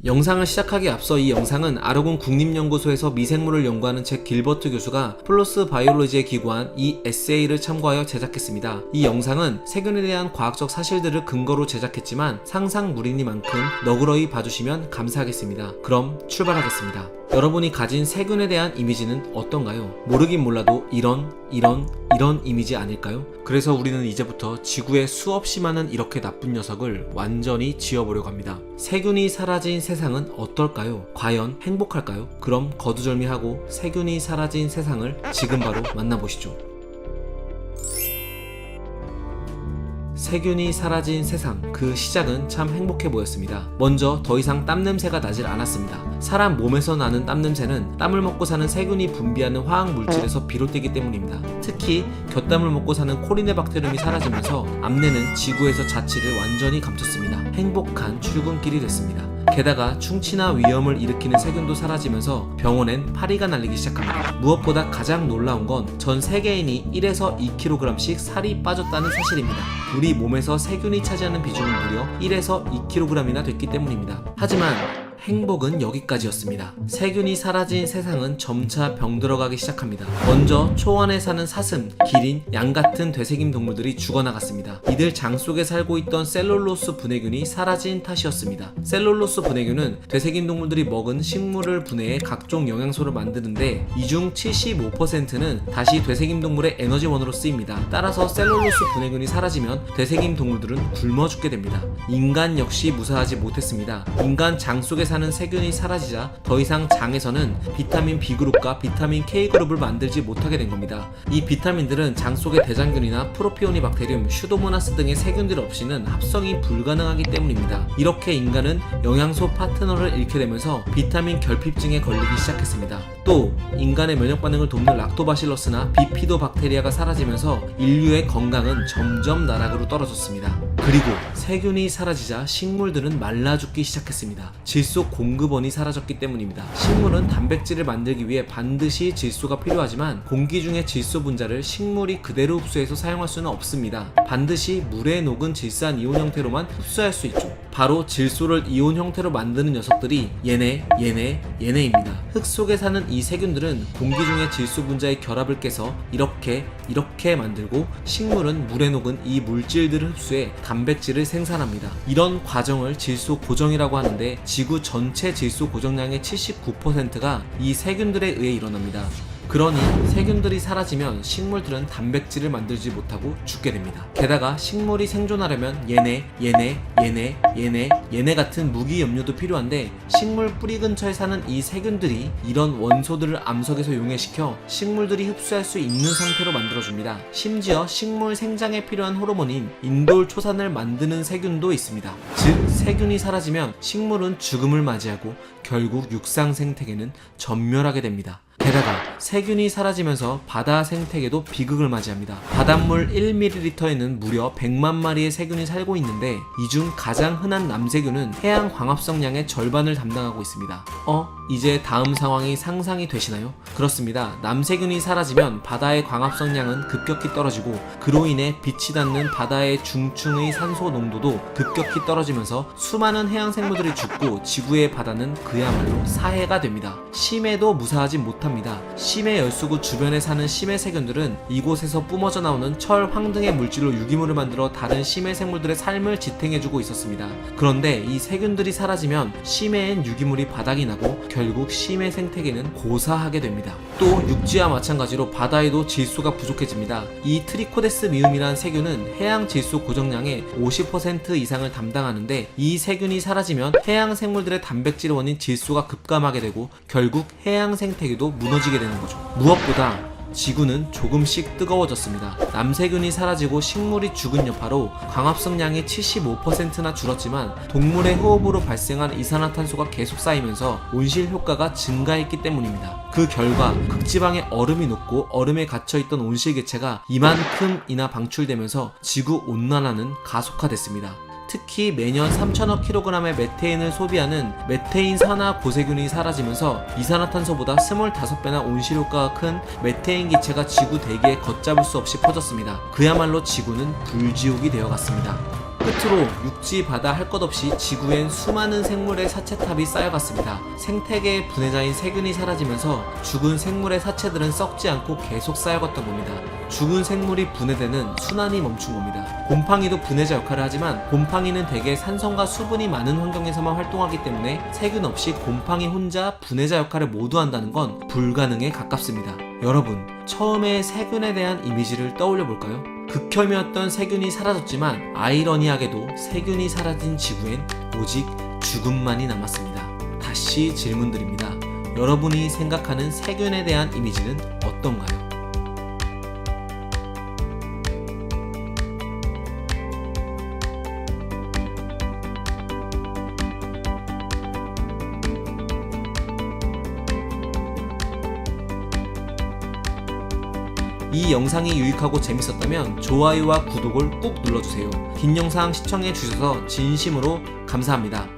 영상을 시작하기에 앞서 이 영상은 아르곤 국립연구소에서 미생물을 연구하는 잭 길버트 교수가 플로스 바이올로지에 기고한 이 에세이를 참고하여 제작했습니다. 이 영상은 세균에 대한 과학적 사실들을 근거로 제작했지만 상상무리니만큼 너그러이 봐주시면 감사하겠습니다. 그럼 출발하겠습니다. 여러분이 가진 세균에 대한 이미지는 어떤가요? 모르긴 몰라도 이런 이미지 아닐까요? 그래서 우리는 이제부터 지구에 수없이 많은 이렇게 나쁜 녀석을 완전히 지워보려고 합니다. 세균이 사라진 세상은 어떨까요? 과연 행복할까요? 그럼 거두절미하고 세균이 사라진 세상을 지금 바로 만나보시죠. 세균이 사라진 세상, 그 시작은 참 행복해 보였습니다. 먼저 더 이상 땀 냄새가 나질 않았습니다. 사람 몸에서 나는 땀 냄새는 땀을 먹고 사는 세균이 분비하는 화학 물질에서 비롯되기 때문입니다. 특히 곁땀을 먹고 사는 코리네박테리움이 사라지면서 암내는 지구에서 자취를 완전히 감췄습니다. 행복한 출근길이 됐습니다. 게다가 충치나 위염을 일으키는 세균도 사라지면서 병원엔 파리가 날리기 시작합니다. 무엇보다 가장 놀라운 건 전 세계인이 1에서 2kg씩 살이 빠졌다는 사실입니다. 우리 몸에서 세균이 차지하는 비중은 무려 1에서 2kg이나 됐기 때문입니다. 하지만 행복은 여기까지였습니다. 세균이 사라진 세상은 점차 병들어가기 시작합니다. 먼저 초원에 사는 사슴, 기린, 양 같은 되새김 동물들이 죽어나갔습니다. 이들 장 속에 살고 있던 셀룰로스 분해균이 사라진 탓이었습니다. 셀룰로스 분해균은 되새김 동물들이 먹은 식물을 분해해 각종 영양소를 만드는데 이 중 75%는 다시 되새김 동물의 에너지원으로 쓰입니다. 따라서 셀룰로스 분해균이 사라지면 되새김 동물들은 굶어 죽게 됩니다. 인간 역시 무사하지 못했습니다. 인간 장 속에 사는 세균이 사라지자 더 이상 장에서는 비타민 B그룹과 비타민 K그룹을 만들지 못하게 된 겁니다. 이 비타민들은 장 속의 대장균이나 프로피오니박테리움, 슈도모나스 등의 세균들 없이는 합성이 불가능하기 때문입니다. 이렇게 인간은 영양소 파트너를 잃게 되면서 비타민 결핍증에 걸리기 시작했습니다. 또 인간의 면역 반응을 돕는 락토바실러스나 비피도박테리아가 사라지면서 인류의 건강은 점점 나락으로 떨어졌습니다. 그리고 세균이 사라지자 식물들은 말라 죽기 시작했습니다. 질소 공급원이 사라졌기 때문입니다. 식물은 단백질을 만들기 위해 반드시 질소가 필요하지만 공기 중의 질소 분자를 식물이 그대로 흡수해서 사용할 수는 없습니다. 반드시 물에 녹은 질산 이온 형태로만 흡수할 수 있죠. 바로 질소를 이온 형태로 만드는 녀석들이 얘네입니다. 흙 속에 사는 이 세균들은 공기 중의 질소 분자의 결합을 깨서 이렇게 만들고 식물은 물에 녹은 이 물질들을 흡수해 단백질을 생산합니다. 이런 과정을 질소 고정이라고 하는데 지구 전체 질소 고정량의 79%가 이 세균들에 의해 일어납니다. 그러니 세균들이 사라지면 식물들은 단백질을 만들지 못하고 죽게 됩니다. 게다가 식물이 생존하려면 얘네 같은 무기 염료도 필요한데 식물 뿌리 근처에 사는 이 세균들이 이런 원소들을 암석에서 용해시켜 식물들이 흡수할 수 있는 상태로 만들어줍니다. 심지어 식물 생장에 필요한 호르몬인 인돌초산을 만드는 세균도 있습니다. 즉 세균이 사라지면 식물은 죽음을 맞이하고 결국 육상 생태계는 전멸하게 됩니다. 게다가 세균이 사라지면서 바다 생태계도 비극을 맞이합니다. 바닷물 1ml에는 무려 100만 마리의 세균이 살고 있는데 이 중 가장 흔한 남세균은 해양 광합성량의 절반을 담당하고 있습니다. 이제 다음 상황이 상상이 되시나요? 그렇습니다. 남세균이 사라지면 바다의 광합성량은 급격히 떨어지고 그로 인해 빛이 닿는 바다의 중층의 산소 농도도 급격히 떨어지면서 수많은 해양 생물들이 죽고 지구의 바다는 그야말로 사해가 됩니다. 심해도 무사하지 못합니다. 심해 열수구 주변에 사는 심해 세균들은 이곳에서 뿜어져 나오는 철, 황 등의 물질로 유기물을 만들어 다른 심해 생물들의 삶을 지탱해주고 있었습니다. 그런데 이 세균들이 사라지면 심해엔 유기물이 바닥이 나고 결국 심해 생태계는 고사하게 됩니다. 또 육지와 마찬가지로 바다에도 질소가 부족해집니다. 이 트리코데스 미움이라는 세균은 해양 질소 고정량의 50% 이상을 담당하는데 이 세균이 사라지면 해양 생물들의 단백질 원인 질소가 급감하게 되고 결국 해양 생태계도 무너지게 되는 거죠. 무엇보다 지구는 조금씩 뜨거워졌습니다. 남세균이 사라지고 식물이 죽은 여파로 광합성량이 75%나 줄었지만 동물의 호흡으로 발생한 이산화탄소가 계속 쌓이면서 온실 효과가 증가했기 때문입니다. 그 결과 극지방에 얼음이 녹고 얼음에 갇혀있던 온실개체가 이만큼이나 방출되면서 지구 온난화는 가속화됐습니다. 특히 매년 3천억 kg의 메테인을 소비하는 메테인 산화 고세균이 사라지면서 이산화탄소보다 25배나 온실효과가 큰 메테인 기체가 지구 대기에 걷잡을 수 없이 퍼졌습니다. 그야말로 지구는 불지옥이 되어갔습니다. 끝으로 육지 바다 할 것 없이 지구엔 수많은 생물의 사체탑이 쌓여갔습니다. 생태계의 분해자인 세균이 사라지면서 죽은 생물의 사체들은 썩지 않고 계속 쌓여갔던 겁니다. 죽은 생물이 분해되는 순환이 멈춘 겁니다. 곰팡이도 분해자 역할을 하지만 곰팡이는 대개 산성과 수분이 많은 환경에서만 활동하기 때문에 세균 없이 곰팡이 혼자 분해자 역할을 모두 한다는 건 불가능에 가깝습니다. 여러분, 처음에 세균에 대한 이미지를 떠올려 볼까요? 극혐이었던 세균이 사라졌지만 아이러니하게도 세균이 사라진 지구엔 오직 죽음만이 남았습니다. 다시 질문드립니다. 여러분이 생각하는 세균에 대한 이미지는 어떤가요? 이 영상이 유익하고 재밌었다면 좋아요와 구독을 꾹 눌러주세요. 긴 영상 시청해주셔서 진심으로 감사합니다.